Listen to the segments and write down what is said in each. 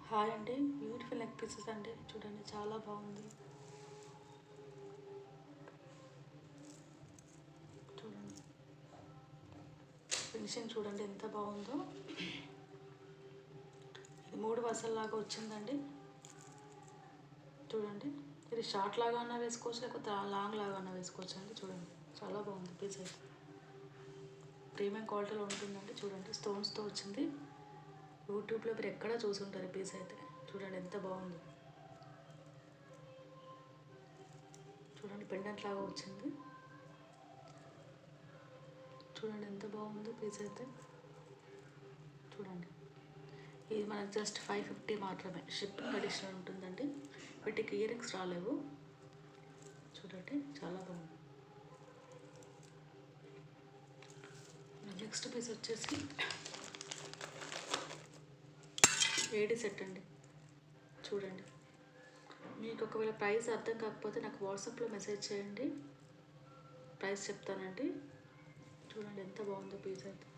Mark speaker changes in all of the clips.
Speaker 1: Hi అండి, beautiful neck pieces అండి. చూడండి చాలా బాగుంది. చూడండి ఫినిషింగ్ చూడండి ఎంత బాగుందో. ఇది 3 వరుసల్లాగా వచ్చిందండి. చూడండి ఇది షార్ట్ లాగా అన్నా వేసుకోవచ్చు, లేకపోతే లాంగ్ లాగా అన్నా వేసుకోవచ్చు అండి. చూడండి చాలా బాగుంది పీస్ అయితే. ప్రీమియం క్వాలిటీలో ఉంటుందండి. చూడండి స్టోన్స్తో వచ్చింది. యూట్యూబ్లో మీరు ఎక్కడా చూసి ఉంటారు పీస్ అయితే. చూడండి ఎంత బాగుంది. చూడండి పెండెంట్ లాగా వచ్చింది. చూడండి ఎంత బాగుందో పీస్ అయితే. చూడండి ఇది మనకు జస్ట్ 550 మాత్రమే. షిప్పింగ్ అడిషనల్ ఉంటుందండి. వీటికి ఇయర్ రింగ్స్ రాలేవు. చూడండి చాలా బాగుంది. నెక్స్ట్ పీస్ వచ్చేసి ఏడీ సెట్ అండి. చూడండి మీకు ఒకవేళ ప్రైస్ అర్థం కాకపోతే నాకు వాట్సాప్లో మెసేజ్ చేయండి, ప్రైస్ చెప్తానండి. చూడండి ఎంత బాగుందో పీస్ అయితే.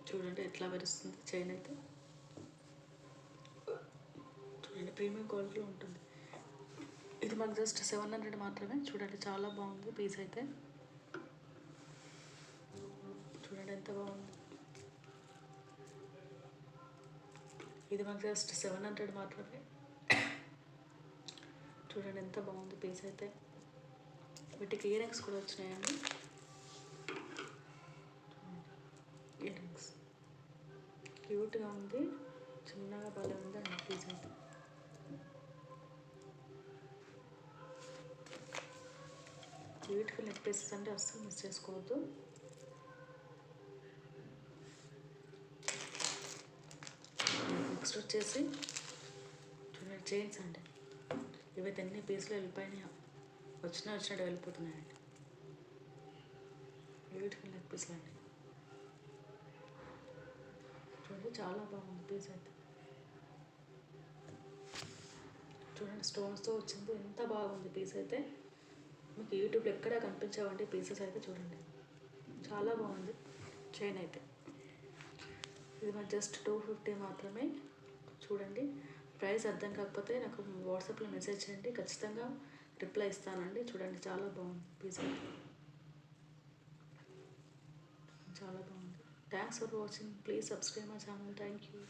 Speaker 1: చూడండి ఎట్లా మెరుస్తుంది చైన్ అయితే. చూడండి ప్రీమియం క్వాలిటీలో ఉంటుంది. ఇది మాకు జస్ట్ 700 మాత్రమే. చూడండి చాలా బాగుంది పీస్ అయితే. చూడండి ఎంత బాగుంది. ఇది మాకు జస్ట్ 700 మాత్రమే. చూడండి ఎంత బాగుంది పీస్ అయితే. వీటికి ఇయర్ రింగ్స్ కూడా వచ్చినాయండి. ఇయర్ రింగ్స్ క్యూట్గా ఉంది, చిన్నగా భలే ఉందండి పీస్ అయితే. బ్యూటిఫుల్ నెక్ పీసెస్ అంటే అస్సలు మిస్ చేసుకోవద్దు. నెక్స్ట్ వచ్చేసి చూడండి చైన్స్ అండి. ఇవైతే ఎన్ని పీసులు వెళ్ళిపోయినాయో, వచ్చినట్టు వెళ్ళిపోతున్నాయండి. బ్యూటిఫుల్ నెక్ పీసులు అండి. చూడండి చాలా బాగుంది పీస్ అయితే. చూడండి స్టోన్స్తో వచ్చింది, ఎంత బాగుంది పీస్ అయితే. మీకు యూట్యూబ్లో ఎక్కడా కనిపించవండి పీసెస్ అయితే. చూడండి చాలా బాగుంది చైన్ అయితే. ఇది మరి జస్ట్ 250 మాత్రమే. చూడండి ప్రైస్ అర్థం కాకపోతే నాకు వాట్సాప్లో మెసేజ్ చేయండి, ఖచ్చితంగా రిప్లై ఇస్తానండి. చూడండి చాలా బాగుంది పీస్ అయితే. చాలా బాగుంది. Thanks for watching. Please subscribe my channel. Thank you.